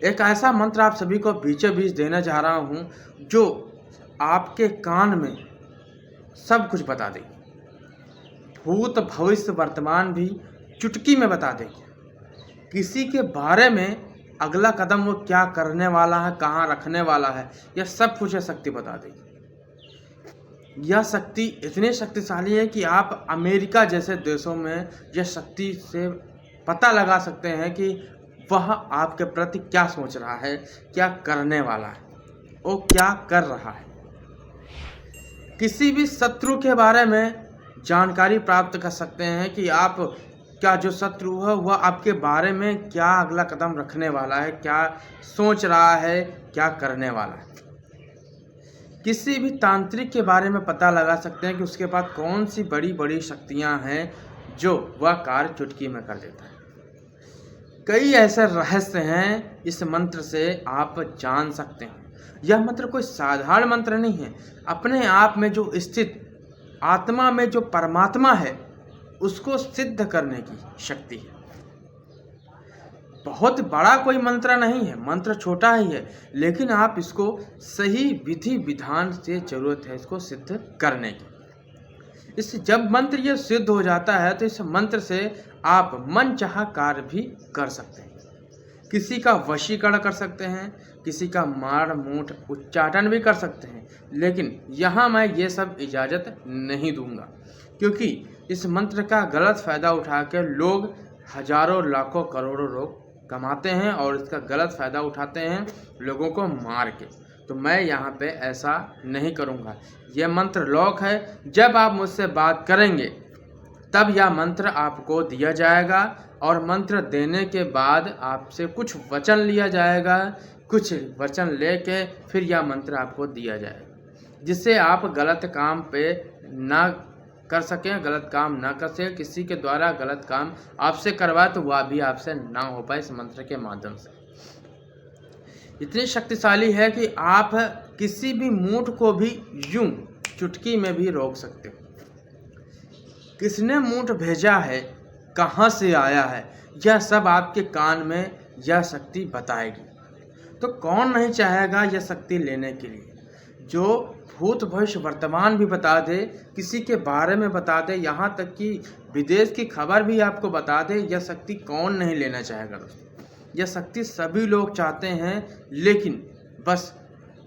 एक ऐसा मंत्र आप सभी को बीचों बीच देने जा रहा हूँ जो आपके कान में सब कुछ बता देगी। भूत भविष्य वर्तमान भी चुटकी में बता देगी। किसी के बारे में अगला कदम वो क्या करने वाला है, कहाँ रखने वाला है, यह सब कुछ यह शक्ति बता देगी। यह शक्ति इतनी शक्तिशाली है कि आप अमेरिका जैसे देशों में यह शक्ति से पता लगा सकते हैं कि वह आपके प्रति क्या सोच रहा है, क्या करने वाला है, वो क्या कर रहा है। किसी भी शत्रु के बारे में जानकारी प्राप्त कर सकते हैं कि आप क्या जो शत्रु है वह आपके बारे में क्या अगला कदम रखने वाला है, क्या सोच रहा है, क्या करने वाला है। किसी भी तांत्रिक के बारे में पता लगा सकते हैं कि उसके पास कौन सी बड़ी बड़ी शक्तियां हैं जो वह कार्य चुटकी में कर देता है। कई ऐसे रहस्य हैं इस मंत्र से आप जान सकते हैं। यह मंत्र कोई साधारण मंत्र नहीं है। अपने आप में जो स्थित आत्मा में जो परमात्मा है उसको सिद्ध करने की शक्ति है। बहुत बड़ा कोई मंत्र नहीं है, मंत्र छोटा ही है, लेकिन आप इसको सही विधि विधान से जरूरत है इसको सिद्ध करने की। इस जब मंत्र ये सिद्ध हो जाता है तो इस मंत्र से आप मन चाहा कार्य भी कर सकते हैं। किसी का वशीकरण कर सकते हैं, किसी का मार मूठ उच्चाटन भी कर सकते हैं, लेकिन यहाँ मैं ये सब इजाज़त नहीं दूंगा, क्योंकि इस मंत्र का गलत फ़ायदा उठा के लोग हजारों लाखों करोड़ों लोग कमाते हैं और इसका गलत फ़ायदा उठाते हैं लोगों को मार के। तो मैं यहाँ पे ऐसा नहीं करूँगा। यह मंत्र लॉक है। जब आप मुझसे बात करेंगे तब यह मंत्र आपको दिया जाएगा और मंत्र देने के बाद आपसे कुछ वचन लिया जाएगा। कुछ वचन लेके फिर यह मंत्र आपको दिया जाएगा, जिससे आप गलत काम पे ना कर सकें, गलत काम ना कर सकें। किसी के द्वारा गलत काम आपसे करवाए तो वह भी आपसे ना हो पाए इस मंत्र के माध्यम से। इतनी शक्तिशाली है कि आप किसी भी मूठ को भी यूं चुटकी में भी रोक सकते हो। किसने मूठ भेजा है, कहाँ से आया है, यह सब आपके कान में यह शक्ति बताएगी। तो कौन नहीं चाहेगा यह शक्ति लेने के लिए, जो भूत भविष्य वर्तमान भी बता दे, किसी के बारे में बता दे, यहाँ तक कि विदेश की खबर भी आपको बता दे। यह शक्ति कौन नहीं लेना चाहेगा दोस्तों। यह शक्ति सभी लोग चाहते हैं, लेकिन बस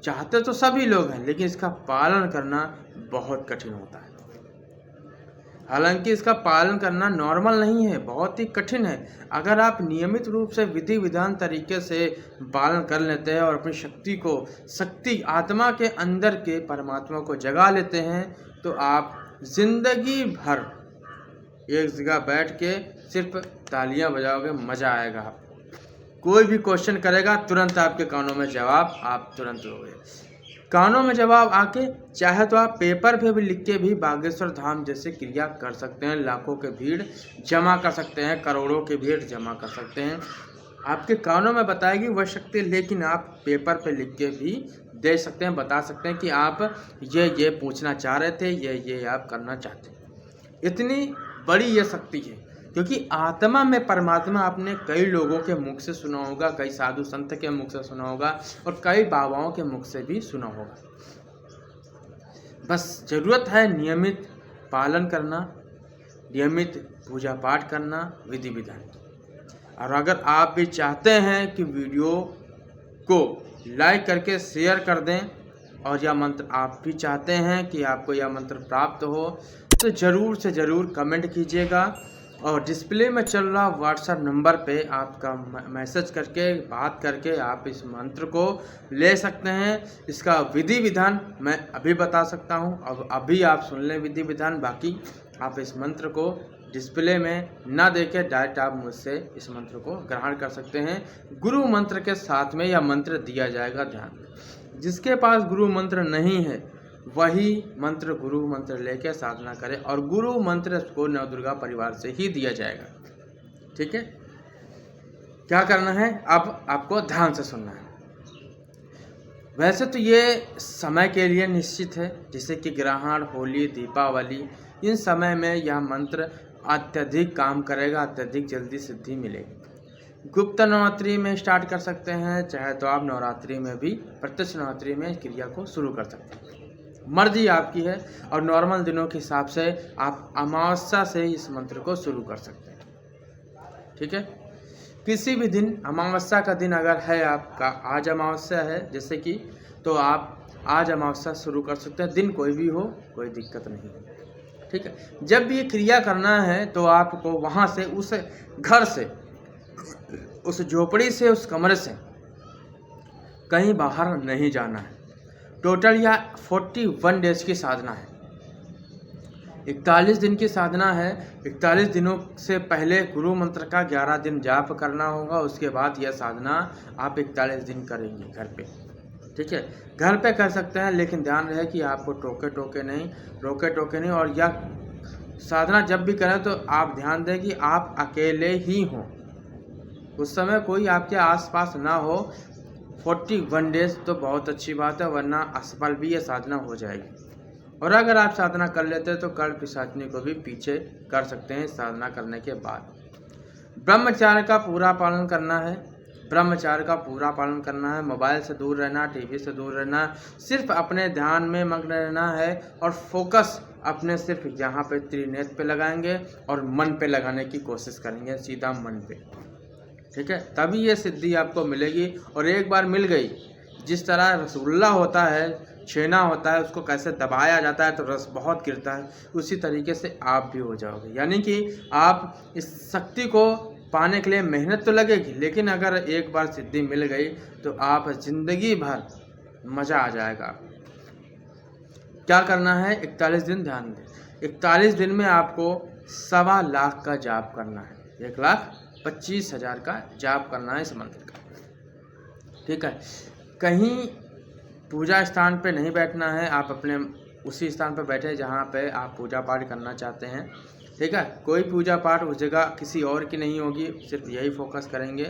चाहते तो सभी लोग हैं, लेकिन इसका पालन करना बहुत कठिन होता है। हालांकि इसका पालन करना नॉर्मल नहीं है, बहुत ही कठिन है। अगर आप नियमित रूप से विधि विधान तरीके से पालन कर लेते हैं और अपनी शक्ति को, शक्ति आत्मा के अंदर के परमात्मा को जगा लेते हैं, तो आप जिंदगी भर एक जगह बैठ के सिर्फ तालियां बजाओगे, मज़ा आएगा आपको। कोई भी क्वेश्चन करेगा तुरंत आपके कानों में जवाब आप तुरंत लोगे। कानों में जवाब आके चाहे तो आप पेपर पे भी लिख के भी बागेश्वर धाम जैसे क्रिया कर सकते हैं। लाखों के भीड़ जमा कर सकते हैं, करोड़ों की भीड़ जमा कर सकते हैं। आपके कानों में बताएगी वह शक्ति, लेकिन आप पेपर पे लिख के भी दे सकते हैं, बता सकते हैं कि आप ये पूछना चाह रहे थे, ये आप करना चाहते हैं। इतनी बड़ी ये शक्ति है, क्योंकि आत्मा में परमात्मा आपने कई लोगों के मुख से सुना होगा, कई साधु संत के मुख से सुना होगा और कई बाबाओं के मुख से भी सुना होगा। बस जरूरत है नियमित पालन करना, नियमित पूजा पाठ करना, विधि विधान। और अगर आप भी चाहते हैं कि वीडियो को लाइक करके शेयर कर दें और यह मंत्र आप भी चाहते हैं कि आपको यह मंत्र प्राप्त हो, तो ज़रूर से ज़रूर कमेंट कीजिएगा और डिस्प्ले में चल रहा व्हाट्सएप नंबर पे आपका मैसेज करके, बात करके आप इस मंत्र को ले सकते हैं। इसका विधि विधान मैं अभी बता सकता हूं। अब अभी आप सुन लें विधि विधान, बाकी आप इस मंत्र को डिस्प्ले में ना देके डायरेक्ट आप मुझसे इस मंत्र को ग्रहण कर सकते हैं। गुरु मंत्र के साथ में यह मंत्र दिया जाएगा, ध्यान दें। जिसके पास गुरु मंत्र नहीं है वही मंत्र गुरु मंत्र लेके साधना करें और गुरु मंत्र को नवदुर्गा परिवार से ही दिया जाएगा। ठीक है, क्या करना है अब आपको ध्यान से सुनना है। वैसे तो ये समय के लिए निश्चित है, जैसे कि ग्रहण, होली, दीपावली, इन समय में यह मंत्र अत्यधिक काम करेगा, अत्यधिक जल्दी सिद्धि मिलेगी। गुप्त नवरात्रि में स्टार्ट कर सकते हैं, चाहे तो आप नवरात्रि में भी प्रत्यक्ष नवरात्रि में क्रिया को शुरू कर सकते हैं, मर्जी आपकी है। और नॉर्मल दिनों के हिसाब से आप अमावस्या से ही इस मंत्र को शुरू कर सकते हैं, ठीक है। किसी भी दिन, अमावस्या का दिन अगर है आपका, आज अमावस्या है जैसे कि, तो आप आज अमावस्या शुरू कर सकते हैं, दिन कोई भी हो, कोई दिक्कत नहीं है, ठीक है। जब भी ये क्रिया करना है तो आपको वहाँ से, उस घर से, उस झोपड़ी से, उस कमरे से कहीं बाहर नहीं जाना है। टोटल यह 41 डेज की साधना है, 41 दिन की साधना है। 41 दिनों से पहले गुरु मंत्र का 11 दिन जाप करना होगा, उसके बाद यह साधना आप 41 दिन करेंगे घर पे, ठीक है। घर पे कर सकते हैं, लेकिन ध्यान रहे कि आपको रोके टोके नहीं। और यह साधना जब भी करें तो आप ध्यान दें कि आप अकेले ही हों, उस समय कोई आपके आसपास ना हो। 41 डेज तो बहुत अच्छी बात है, वरना असफल भी ये साधना हो जाएगी। और अगर आप साधना कर लेते हैं तो कल पिशाचनी को भी पीछे कर सकते हैं साधना करने के बाद। ब्रह्मचार्य का पूरा पालन करना है, ब्रह्मचार्य का पूरा पालन करना है। मोबाइल से दूर रहना, टीवी से दूर रहना, सिर्फ अपने ध्यान में मग्न रहना है। और फोकस अपने सिर्फ यहाँ पे त्रिनेत्र पे लगाएंगे और मन पे लगाने की कोशिश करेंगे, सीधा मन पे, ठीक है। तभी ये सिद्धि आपको मिलेगी। और एक बार मिल गई, जिस तरह रसगुल्ला होता है, छेना होता है, उसको कैसे दबाया जाता है तो रस बहुत गिरता है, उसी तरीके से आप भी हो जाओगे। यानी कि आप इस शक्ति को पाने के लिए मेहनत तो लगेगी, लेकिन अगर एक बार सिद्धि मिल गई तो आप जिंदगी भर मज़ा आ जाएगा। क्या करना है? 41 दिन ध्यान दें। 41 दिन में आपको 1.25 लाख का जाप करना है, 1,25,000 का जाप करना है इस मंत्र का, ठीक है। कहीं पूजा स्थान पे नहीं बैठना है, आप अपने उसी स्थान पे बैठे जहाँ पे आप पूजा पाठ करना चाहते हैं, ठीक है। कोई पूजा पाठ उस जगह किसी और की नहीं होगी, सिर्फ यही फोकस करेंगे।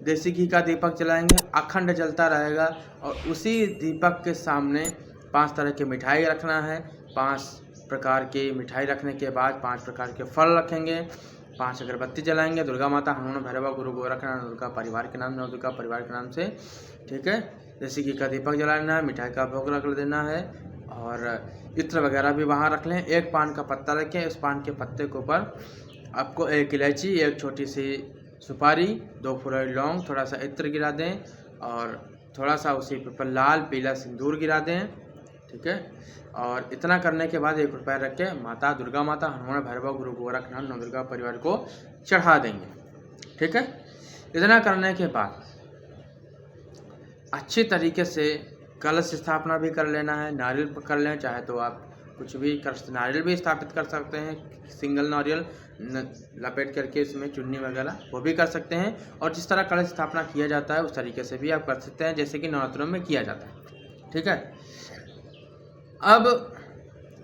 देसी घी का दीपक जलाएंगे, अखंड जलता रहेगा। और उसी दीपक के सामने 5 तरह की मिठाई रखना है। 5 प्रकार की मिठाई रखने के बाद 5 प्रकार के फल रखेंगे, 5 अगरबत्ती जलाएंगे, दुर्गा माता, हनुमान, भैरव, गुरु गोरखनाथ, दुर्गा परिवार के नाम, दुर्गा परिवार के नाम से, ठीक है। देसी घी का दीपक जलाना है, मिठाई का भोग रख देना है और इत्र वगैरह भी वहाँ रख लें। 1 पान का पत्ता रखें, उस पान के पत्ते के ऊपर आपको 1 इलायची, 1 छोटी सी सुपारी, 2 फुलौरी लौंग, थोड़ा सा इत्र गिरा दें और थोड़ा सा उसी के ऊपर लाल पीला सिंदूर गिरा दें, ठीक है। और इतना करने के बाद 1 रुपया रख के माता, दुर्गा माता, हनुमान, भैरव, गुरु गोरखनाथ, नवदुर्गा परिवार को चढ़ा देंगे, ठीक है। इतना करने के बाद अच्छी तरीके से कलश स्थापना भी कर लेना है। नारियल कर लें, चाहे तो आप कुछ भी कर, नारियल भी स्थापित कर सकते हैं, सिंगल नारियल लपेट करके इसमें चुन्नी वगैरह, वो भी कर सकते हैं। और जिस तरह कलश स्थापना किया जाता है उस तरीके से भी आप कर सकते हैं, जैसे कि नवरात्रों में किया जाता है, ठीक है। अब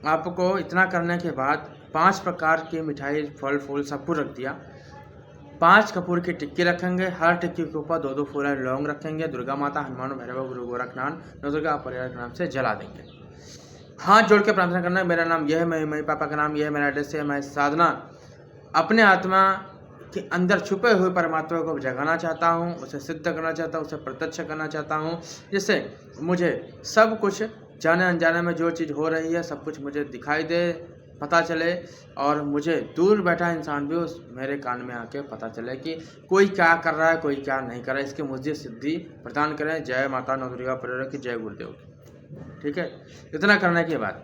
आपको इतना करने के बाद 5 प्रकार की मिठाई, फल फूल सब कुछ रख दिया। 5 कपूर की टिक्की रखेंगे, हर टिक्की के ऊपर 2-2 फुलौरी लौंग रखेंगे, दुर्गा माता, हनुमान, भैरव, गुरु गोरखनाथ, नवदुर्गा परिवार के नाम से जला देंगे। हाथ जोड़ के प्रार्थना करना है, मेरा नाम यह है, मेरे पापा का नाम यह है, मेरा एड्रेस है, मैं साधना अपने आत्मा के अंदर छुपे हुए परमात्मा को जगाना चाहता हूँ, उसे सिद्ध करना चाहता हूँ, उसे प्रत्यक्ष करना चाहता हूँ, जिससे मुझे सब कुछ जाने अनजाने में जो चीज़ हो रही है सब कुछ मुझे दिखाई दे, पता चले। और मुझे दूर बैठा इंसान भी उस मेरे कान में आके पता चले कि कोई क्या कर रहा है, कोई क्या नहीं कर रहा है। इसकी मुझे सिद्धि प्रदान करें। जय माता नवदुर्गा परिवार की, जय गुरुदेव की, ठीक है। इतना करने के बाद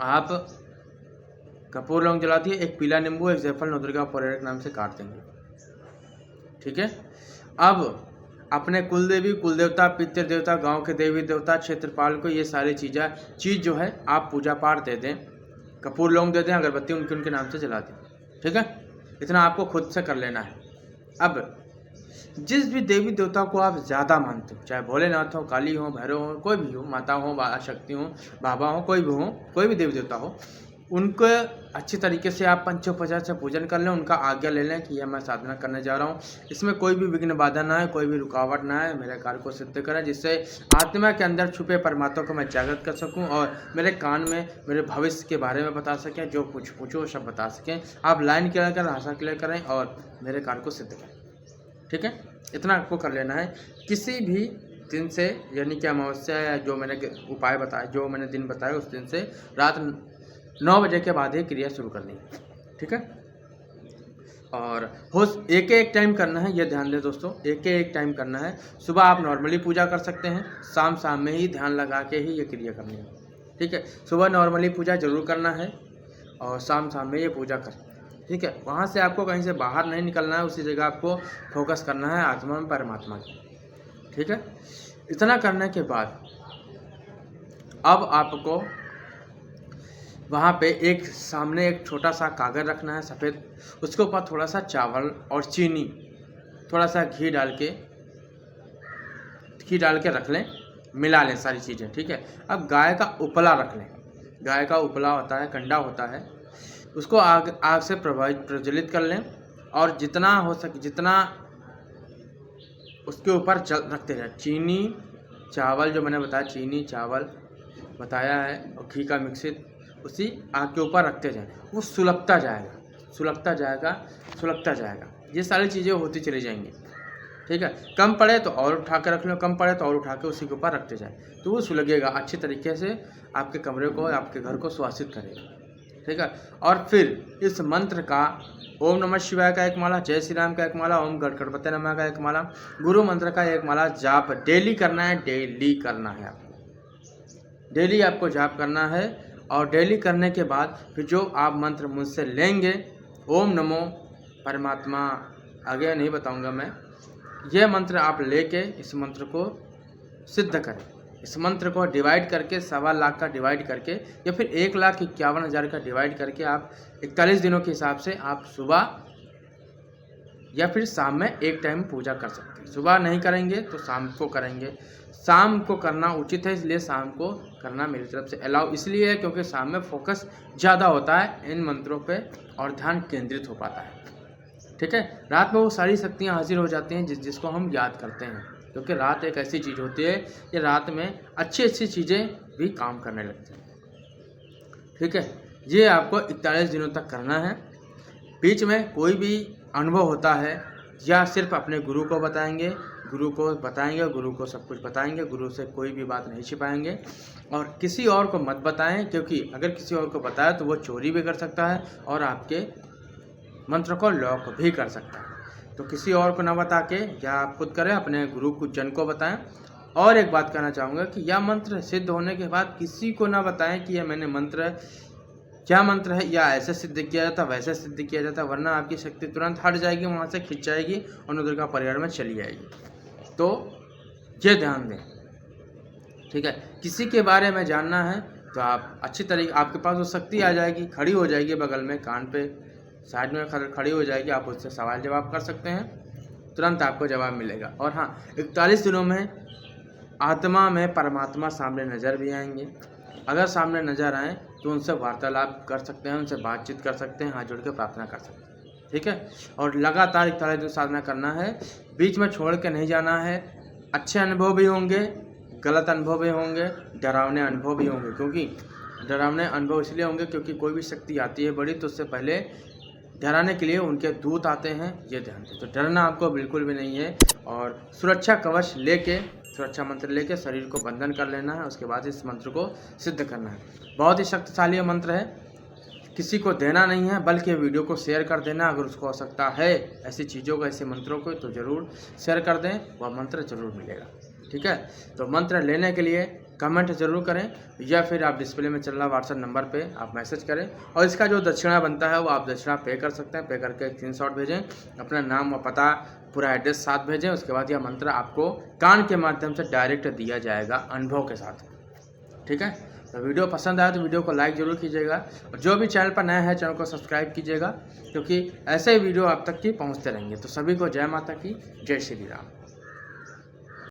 आप कपूर लौंग जला दिए, 1 पीला नींबू, 1 जायफल नवदुर्गा परिवार के नाम से काट देंगे, ठीक है। अब अपने कुल देवी, कुल देवता, पितृ देवता, गांव के देवी देवता, क्षेत्रपाल को ये सारी चीज़ जो है आप पूजा पाठ दे दें, कपूर लौंग दे दें, अगरबत्ती उनके नाम से जला दें, ठीक है। इतना आपको खुद से कर लेना है। अब जिस भी देवी देवता को आप ज़्यादा मानते हो, चाहे भोलेनाथ हो, काली हो, भैरव हो, कोई भी हो, माता हो, शक्ति हो, बाबा हो, कोई भी हो, कोई भी देवी देवता हो, उनको अच्छी तरीके से आप पंचोपचार से पूजन कर लें, उनका आज्ञा ले लें कि यह मैं साधना करने जा रहा हूँ, इसमें कोई भी विघ्न बाधा ना है, कोई भी रुकावट ना है, मेरे कार्य को सिद्ध करें, जिससे आत्मा के अंदर छुपे परमात्मा को मैं जागृत कर सकूं और मेरे कान में मेरे भविष्य के बारे में बता सकें, जो कुछ पूछो सब बता सकें। आप लाइन क्लियर करें, भाषा क्लियर करें और मेरे कार्य को सिद्ध करें, ठीक है, इतना आपको कर लेना है। किसी भी दिन से यानी कि अमावस्या या जो मैंने उपाय बताया, जो मैंने दिन बताया, उस दिन से रात 9 बजे के बाद ही क्रिया शुरू करनी है। ठीक है, और हो एक एक टाइम करना है, ये ध्यान दें दोस्तों, एक एक टाइम करना है। सुबह आप नॉर्मली पूजा कर सकते हैं, शाम में ही ध्यान लगा के ही ये क्रिया करनी है। ठीक है, सुबह नॉर्मली पूजा जरूर करना है और शाम में ये पूजा कर। ठीक है, वहाँ से आपको कहीं से बाहर नहीं निकलना है, उसी जगह आपको फोकस करना है आत्मा में, परमात्मा की। ठीक है, इतना करने के बाद अब आपको वहाँ पे एक सामने एक छोटा सा कागज़ रखना है सफ़ेद, उसके ऊपर थोड़ा सा चावल और चीनी, थोड़ा सा घी डाल के रख लें, मिला लें सारी चीज़ें। ठीक है, अब गाय का उपला रख लें। गाय का उपला होता है, कंडा होता है, उसको आग से प्रज्वलित कर लें और जितना हो सके जितना उसके ऊपर रखते रहें। चीनी चावल जो मैंने बताया, चीनी चावल बताया है और घी का मिश्रित उसी आग के ऊपर रखते जाएं, वो सुलगता जाएगा। ये सारी चीज़ें होती चली जाएंगी। ठीक है, कम पड़े तो और उठा के रख लो, कम पड़े तो और उठा के उसी के ऊपर रखते जाए, तो वो सुलगेगा अच्छी तरीके से, आपके कमरे को, आपके घर को सुवासित करेगा। ठीक है, और फिर इस मंत्र का ओम नमः शिवाय का एक माला, जय श्री राम का एक माला, ओम गणपते नमः का एक माला, गुरु मंत्र का एक माला जाप डेली करना है। डेली आपको जाप करना है और डेली करने के बाद फिर जो आप मंत्र मुझसे लेंगे, ओम नमो परमात्मा, आगे नहीं बताऊंगा मैं, यह मंत्र आप लेके इस मंत्र को सिद्ध करें। इस मंत्र को डिवाइड करके 1.25 लाख का डिवाइड करके या फिर 1,51,000 का डिवाइड करके आप 41 दिनों के हिसाब से आप सुबह या फिर शाम में एक टाइम पूजा कर सकते हैं। सुबह नहीं करेंगे तो शाम को करेंगे। शाम को करना उचित है, इसलिए शाम को करना मेरी तरफ से अलाउ इसलिए है क्योंकि शाम में फोकस ज़्यादा होता है इन मंत्रों पे और ध्यान केंद्रित हो पाता है। ठीक है, रात में वो सारी शक्तियाँ हाजिर हो जाती हैं जिसको हम याद करते हैं, क्योंकि रात एक ऐसी चीज़ होती है कि रात में अच्छी चीज़ें भी काम करने लगती हैं। ठीक है, ये आपको 41 दिनों तक करना है। बीच में कोई भी अनुभव होता है या सिर्फ अपने गुरु को बताएंगे, गुरु को सब कुछ बताएंगे, गुरु से कोई भी बात नहीं छिपाएंगे और किसी और को मत बताएं, क्योंकि अगर किसी और को बताया तो वो चोरी भी कर सकता है और आपके मंत्र को लॉक भी कर सकता है। तो किसी और को ना बता के या आप खुद करें, अपने गुरु को जन को बताएं। और एक बात कहना चाहूँगा कि यह मंत्र सिद्ध होने के बाद किसी को ना बताएं कि यह मैंने मंत्र क्या मंत्र है, या ऐसे सिद्ध किया जाता वैसे सिद्ध किया जाता, वरना आपकी शक्ति तुरंत हट जाएगी, वहाँ से खिंच जाएगी और दुर्गा परिवार में चली जाएगी। तो ये ध्यान दें। ठीक है, किसी के बारे में जानना है तो आप अच्छी तरीके, आपके पास वो शक्ति आ जाएगी, खड़ी हो जाएगी बगल में, कान पे साइड में खड़ी हो जाएगी, आप उससे सवाल जवाब कर सकते हैं, तुरंत आपको जवाब मिलेगा। और हाँ, 41 दिनों में आत्मा में परमात्मा सामने नज़र भी आएंगे। अगर सामने नज़र आएँ तो उनसे वार्तालाप कर सकते हैं, उनसे बातचीत कर सकते हैं, हाथ जोड़ के प्रार्थना कर सकते हैं। ठीक है, और लगातार 41 दिन साधना करना है, बीच में छोड़ के नहीं जाना है। अच्छे अनुभव भी होंगे, गलत अनुभव भी होंगे, डरावने अनुभव भी होंगे, क्योंकि डरावने अनुभव इसलिए होंगे क्योंकि कोई भी शक्ति आती है बड़ी तो उससे पहले डराने के लिए उनके दूत आते हैं, ये ध्यान दें। तो डरना आपको बिल्कुल भी नहीं है और सुरक्षा कवच लेके, सुरक्षा मंत्र लेके शरीर को बंधन कर लेना है, उसके बाद इस मंत्र को सिद्ध करना है। बहुत ही शक्तिशाली मंत्र है, किसी को देना नहीं है बल्कि वीडियो को शेयर कर देना। अगर उसको आवश्यकता है ऐसी चीज़ों को, ऐसे मंत्रों को, तो ज़रूर शेयर कर दें, वह मंत्र ज़रूर मिलेगा। ठीक है, तो मंत्र लेने के लिए कमेंट ज़रूर करें या फिर आप डिस्प्ले में चल रहा व्हाट्सएप नंबर पे आप मैसेज करें और इसका जो दक्षिणा बनता है वो आप दक्षिणा पे कर सकते हैं। पे करके एक स्क्रीनशॉट भेजें, अपना नाम और पता पूरा एड्रेस साथ भेजें। उसके बाद यह मंत्र आपको कान के माध्यम से डायरेक्ट दिया जाएगा अनुभव के साथ। ठीक है, तो वीडियो पसंद आया तो वीडियो को लाइक ज़रूर कीजिएगा और जो भी चैनल पर नया है चैनल को सब्सक्राइब कीजिएगा, क्योंकि ऐसे ही वीडियो आप तक की पहुँचते रहेंगे। तो सभी को जय माता की, जय श्री राम।